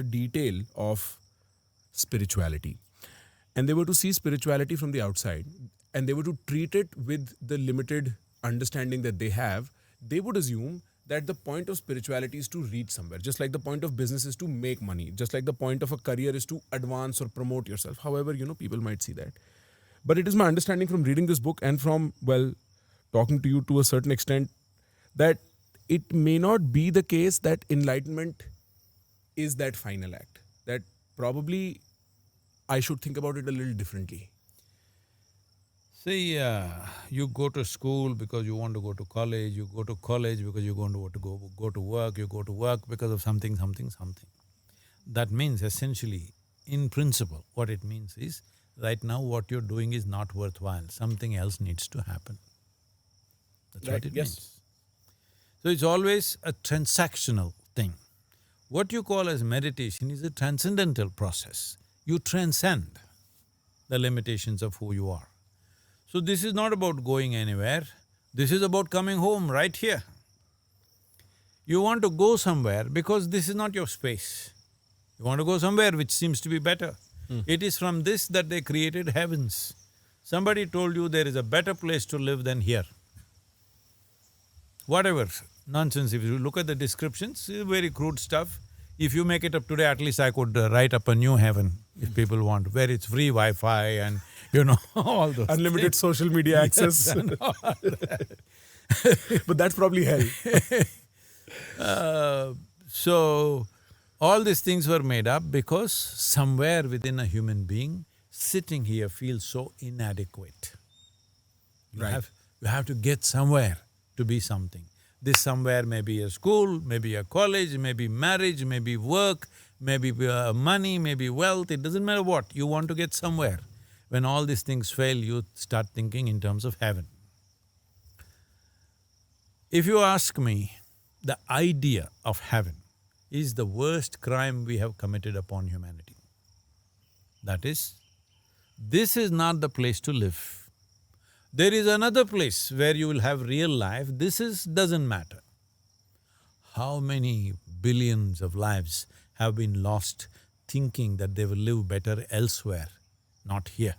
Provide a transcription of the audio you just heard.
detail of spirituality. And they were to see spirituality from the outside and they were to treat it with the limited understanding that they have. They would assume that the point of spirituality is to reach somewhere, just like the point of business is to make money, just like the point of a career is to advance or promote yourself. However, people might see that. But it is my understanding from reading this book and from, well, talking to you to a certain extent, that it may not be the case that enlightenment is that final act. That probably I should think about it a little differently. See, you go to school because you want to go to college, you go to college because you want to go to work, you go to work because of something, something, something. That means essentially, in principle, what it means is, right now what you're doing is not worthwhile, something else needs to happen. That's Right, what it yes. means. So it's always a transactional thing. What you call as meditation is a transcendental process. You transcend the limitations of who you are. So this is not about going anywhere, this is about coming home right here. You want to go somewhere because this is not your space. You want to go somewhere which seems to be better. It is from this that they created heavens. Somebody told you there is a better place to live than here. Whatever nonsense, if you look at the descriptions, very crude stuff. If you make it up today, at least I could write up a new heaven if people want, where it's free Wi-Fi and all those Unlimited things. social media access. And all that. But that's probably hell. So, all these things were made up because somewhere within a human being, sitting here feels so inadequate. Right. You have to get somewhere to be something. This somewhere may be a school, maybe a college, maybe marriage, maybe work, maybe money, maybe wealth, it doesn't matter what, you want to get somewhere. When all these things fail, you start thinking in terms of heaven. If you ask me, the idea of heaven is the worst crime we have committed upon humanity. That is, this is not the place to live. There is another place where you will have real life, doesn't matter. How many billions of lives have been lost thinking that they will live better elsewhere, not here?